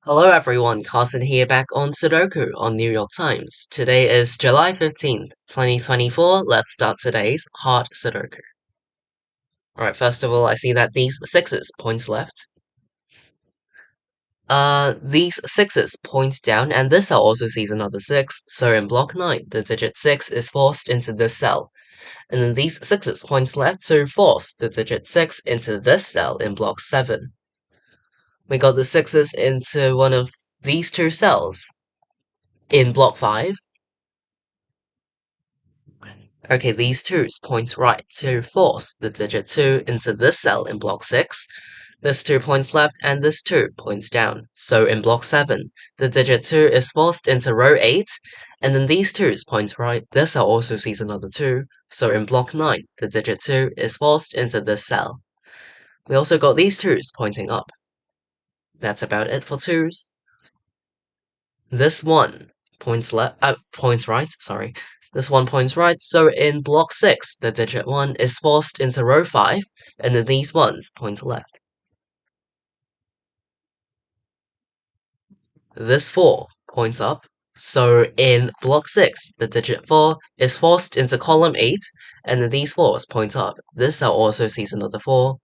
Hello everyone, Carson here back on Sudoku on New York Times. Today is July 15th, 2024. Let's start today's hard Sudoku. Alright, first of all, I see that these sixes point left. These sixes point down, and this cell also sees another six, so in block 9, the digit 6 is forced into this cell. And then these sixes point left to force the digit 6 into this cell in block 7. We got the sixes into one of these two cells in block 5. Okay, these twos point right to force the digit 2 into this cell in block 6. This 2 points left and this 2 points down. So in block 7, the digit 2 is forced into row 8, and then these 2's point right. This cell also sees another 2. So in block 9, the digit 2 is forced into this cell. We also got these 2's pointing up. That's about it for 2's. This one points right, sorry. This one points right, so in block 6, the digit 1 is forced into row 5, and then these ones point left. This 4 points up, so in block 6, the digit 4 is forced into column 8, and then these 4's point up. This cell also sees another 4,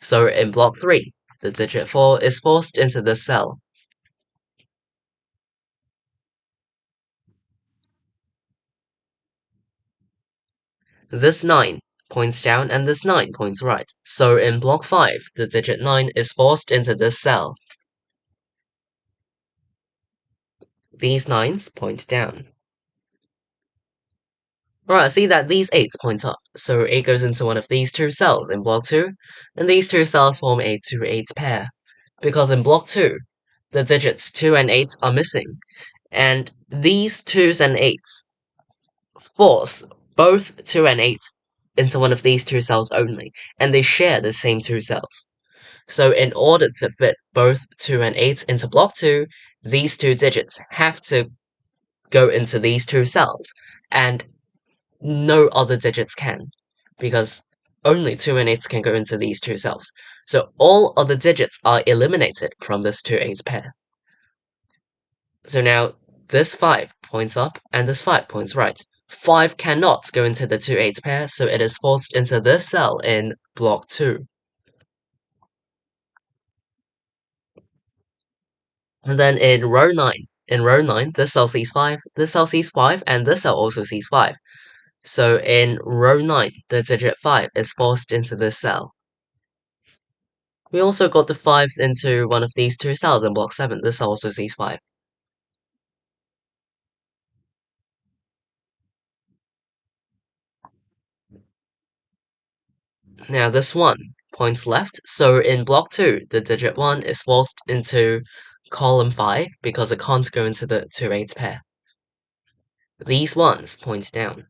so in block 3, the digit 4 is forced into this cell. This 9 points down and this 9 points right. So in block 5, the digit 9 is forced into this cell. These 9's point down. Alright, I see that these 8's point up, so 8 goes into one of these two cells in block 2, and these two cells form a 2-8 pair. Because in block 2, the digits 2 and 8 are missing, and these 2's and 8's force both 2 and 8 into one of these two cells only, and they share the same two cells. So in order to fit both 2 and 8 into block 2, these two digits have to go into these two cells, and no other digits can, because only 2 and 8 can go into these two cells. So all other digits are eliminated from this 2-8 pair. So now this 5 points up and this 5 points right. 5 cannot go into the 2-8 pair, so it is forced into this cell in block 2. And then in row 9, this cell sees 5, this cell sees 5, and this cell also sees 5. So in row 9, the digit 5 is forced into this cell. We also got the 5's into one of these two cells in block 7, this cell also sees 5. Now this 1 points left, so in block 2, the digit 1 is forced into column 5 because it can't go into the 2-8 pair. These 1's point down.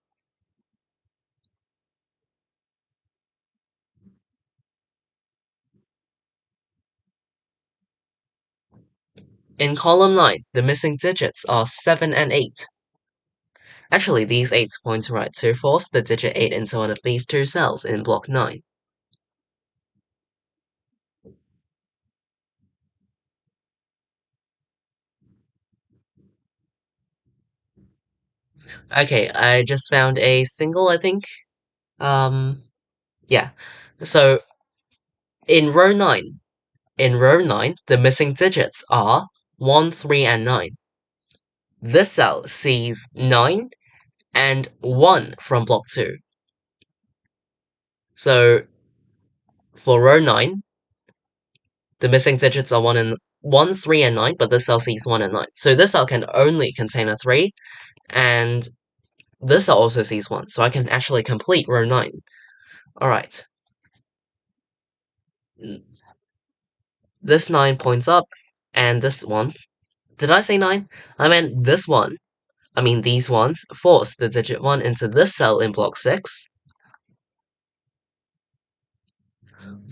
In column 9, the missing digits are 7 and 8. Actually, these 8's point right to force the digit 8 into one of these two cells in block 9. Okay, I just found a single, I think. Yeah. So in row 9, the missing digits are 1, 3, and 9. This cell sees 9 and 1 from block 2. So for row 9, the missing digits are 1, 3, and 9, but this cell sees 1 and 9. So this cell can only contain a 3, and this cell also sees 1, so I can actually complete row 9. Alright. This 9 points up, and this one. Did I say 9? I meant this one. I mean these ones force the digit 1 into this cell in block 6.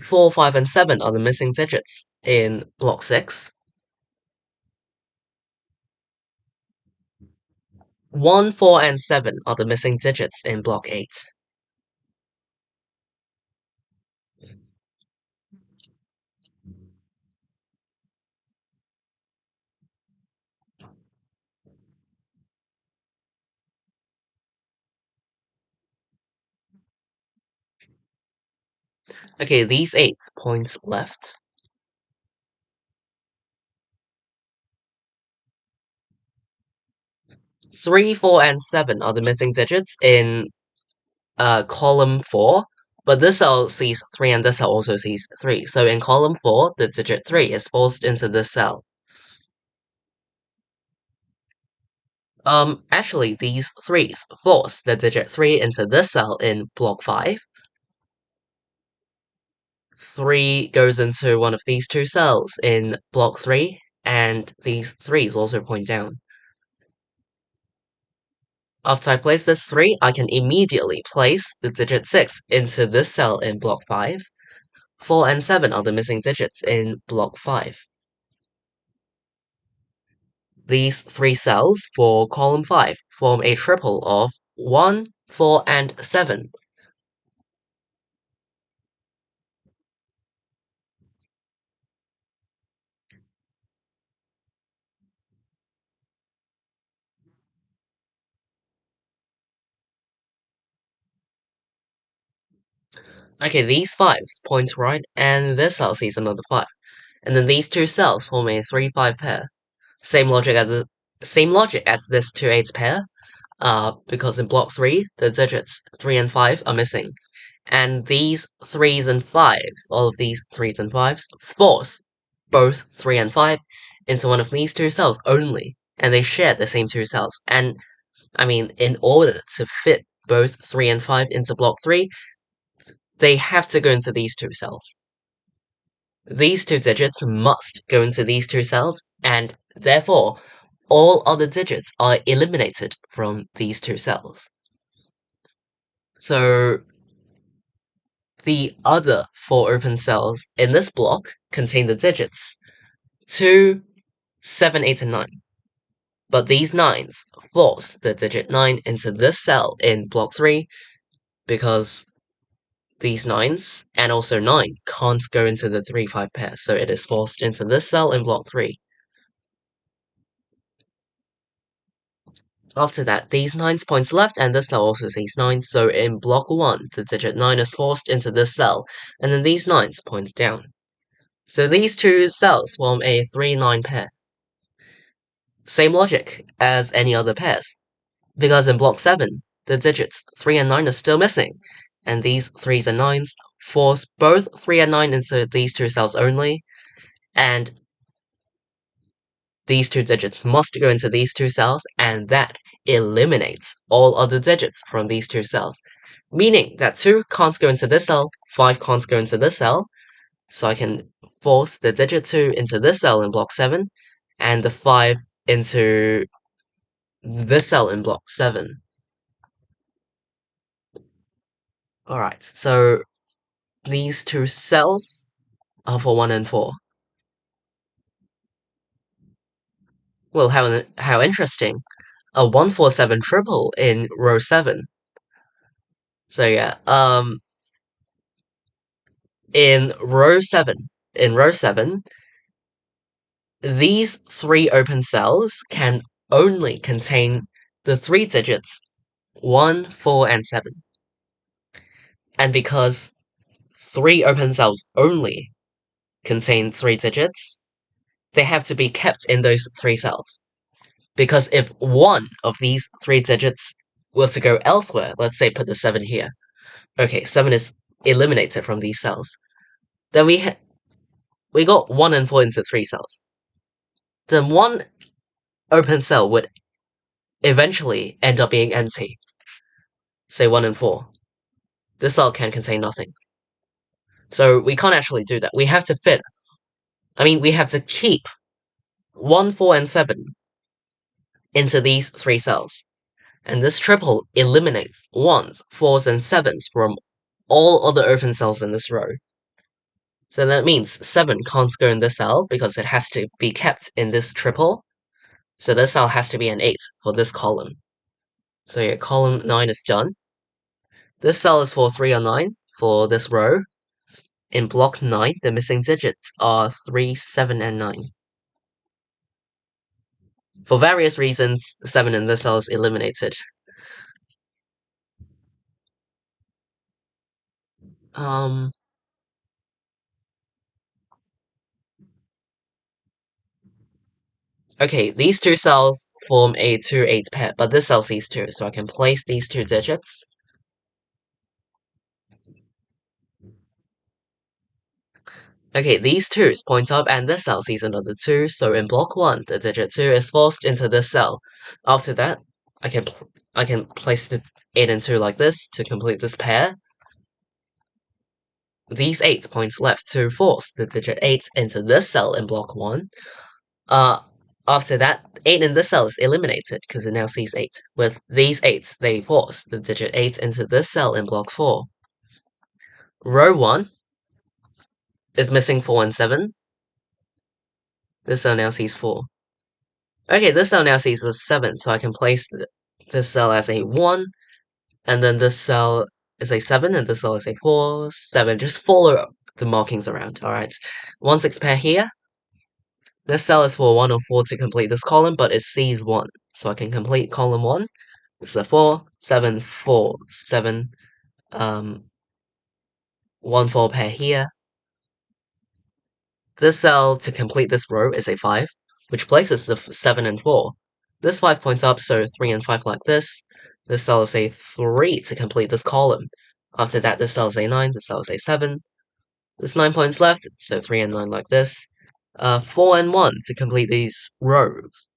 4, 5, and 7 are the missing digits in block 6. 1, 4, and 7 are the missing digits in block 8. Okay, these 8 points left. 3, 4, and 7 are the missing digits in column 4, but this cell sees 3 and this cell also sees 3. So in column 4, the digit 3 is forced into this cell. Actually, these 3's force the digit 3 into this cell in block 5. 3 goes into one of these two cells in block 3, and these 3's also point down. After I place this 3, I can immediately place the digit 6 into this cell in block 5. 4 and 7 are the missing digits in block 5. These 3 cells for column 5 form a triple of 1, 4, and 7. Okay, these 5's point right, and this cell sees another 5. And then these two cells form a 3-5 pair. Same logic as this 2-8 pair, because in block 3, the digits 3 and 5 are missing. And these 3's and 5's, all of these 3's and 5's, force both 3 and 5 into one of these two cells only. And they share the same two cells. And, I mean, in order to fit both 3 and 5 into block 3, they have to go into these two cells. These two digits must go into these two cells, and therefore, all other digits are eliminated from these two cells. So, the other 4 open cells in this block contain the digits 2, 7, 8, and 9. But these 9's force the digit 9 into this cell in block 3 because these 9's and also 9 can't go into the 3-5 pair, so it is forced into this cell in block 3. After that, these 9's points left, and this cell also sees 9, so in block 1, the digit 9 is forced into this cell, and then these 9's point down. So these two cells form a 3-9 pair. Same logic as any other pairs, because in block 7, the digits 3 and 9 are still missing, and these 3's and 9's force both 3 and 9 into these two cells only, and these two digits must go into these two cells, and that eliminates all other digits from these two cells. Meaning that 2 can't go into this cell, 5 can't go into this cell, so I can force the digit 2 into this cell in block 7, and the 5 into this cell in block 7. Alright, so these two cells are for 1 and 4. Well, how interesting. A 147 triple in row 7. So yeah, in row 7, these 3 open cells can only contain the 3 digits 1, 4, and 7. And because 3 open cells only contain 3 digits, they have to be kept in those 3 cells. Because if one of these 3 digits were to go elsewhere, let's say put the 7 here, okay, 7 is eliminated from these cells, then we got 1 and 4 into 3 cells. Then one open cell would eventually end up being empty. Say 1 and 4. This cell can contain nothing. So we can't actually do that. We have to we have to keep 1, 4, and 7 into these 3 cells. And this triple eliminates 1s, 4s, and 7s from all other open cells in this row. So that means 7 can't go in this cell because it has to be kept in this triple. So this cell has to be an 8 for this column. So yeah, column 9 is done. This cell is for 3 or 9 for this row. In block 9, the missing digits are 3, 7, and 9. For various reasons, 7 in this cell is eliminated. Um, Okay, these two cells form a 2-8 pair, but this cell sees 2, so I can place these two digits. Okay, these 2's point up and this cell sees another 2, so in block 1, the digit 2 is forced into this cell. After that, I can place the 8 and 2 like this to complete this pair. These 8's points left to force the digit 8 into this cell in block 1. Uh, After that, 8 in this cell is eliminated because it now sees 8. With these 8's, they force the digit 8 into this cell in block 4. Row 1 is missing 4 and 7. This cell now sees 4. Okay, this cell now sees a 7, so I can place this cell as a 1, and then this cell is a 7, and this cell is a 4, 7. Just follow the markings around, alright? 1 6 pair here. This cell is for 1 or 4 to complete this column, but it sees 1, so I can complete column 1. This is a 4, 7, 4, 7, 1 4 pair here. This cell to complete this row is a 5, which places the 7 and 4. This 5 points up, so 3 and 5 like this. This cell is a 3 to complete this column. After that, this cell is a 9, this cell is a 7. There's 9 points left, so 3 and 9 like this. 4 and 1 to complete these rows.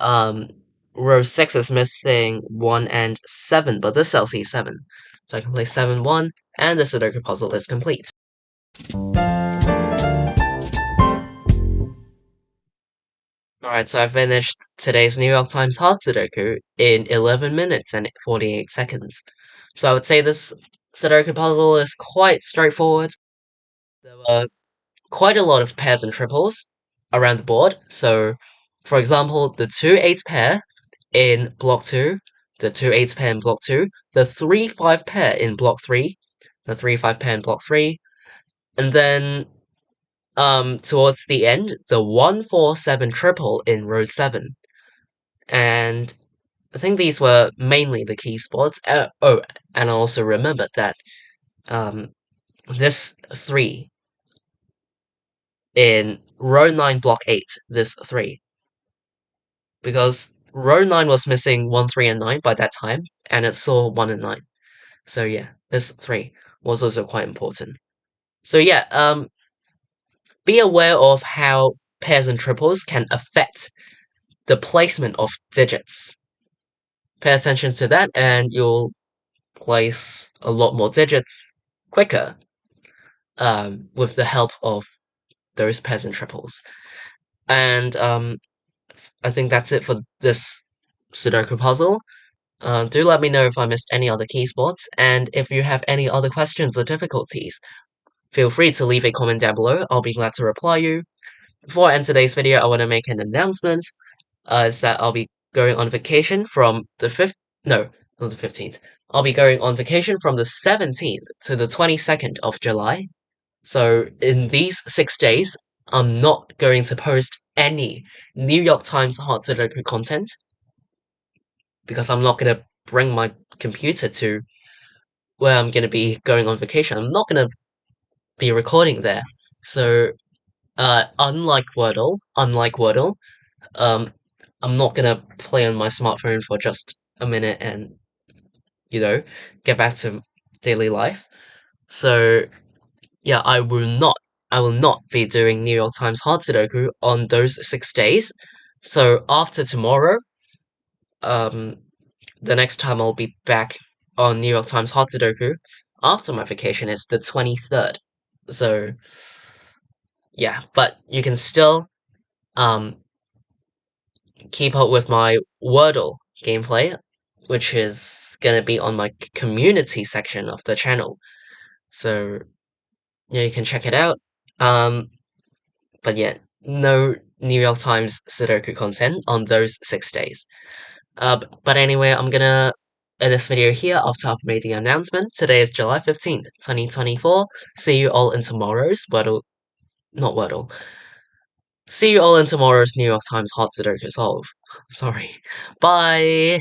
Row 6 is missing 1 and 7, but this cell sees 7. So I can place 7, 1, and the Sudoku puzzle is complete. Alright, so I finished today's New York Times hard Sudoku in 11 minutes and 48 seconds. So I would say this Sudoku puzzle is quite straightforward. There were quite a lot of pairs and triples around the board. So, for example, the 2-8 pair in block 2, the 2-8 pair in block 2, the 3-5 pair in block 3, the 3-5 pair in block 3, and then towards the end, the 1-4-7 triple in row 7. And I think these were mainly the key spots. Oh, and I also remembered that this 3 in row 9 block 8, this 3, because row 9 was missing 1, 3, and 9 by that time, and it saw 1 and 9. So yeah, this 3 was also quite important. So yeah, be aware of how pairs and triples can affect the placement of digits. Pay attention to that, and you'll place a lot more digits quicker with the help of those pairs and triples. And I think that's it for this Sudoku puzzle. Do let me know if I missed any other key spots, and if you have any other questions or difficulties, feel free to leave a comment down below. I'll be glad to reply you. Before I end today's video, I want to make an announcement. Is that I'll be going on vacation from the 5th, no, not the 15th. I'll be going on vacation from the 17th to the 22nd of July. So in these 6 days, I'm not going to post any New York Times hard Sudoku content because I'm not going to bring my computer to where I'm going to be going on vacation. I'm not going to be recording there. So, unlike Wordle, um, I'm not gonna play on my smartphone for just a minute and, get back to daily life. So, yeah, I will not be doing New York Times hard Sudoku on those 6 days. So after tomorrow, um, the next time I'll be back on New York Times hard Sudoku after my vacation is the 23rd. So, yeah, but you can still, um, keep up with my Wordle gameplay, which is gonna be on my community section of the channel. So, yeah, you can check it out. But yeah, no New York Times Sudoku content on those 6 days. But anyway, I'm gonna end this video here after I've made the announcement. Today is July 15th, 2024. See you all in tomorrow's Wordle, not Wordle. See you all in tomorrow's New York Times Hot Sudoku Solve. Sorry. Bye!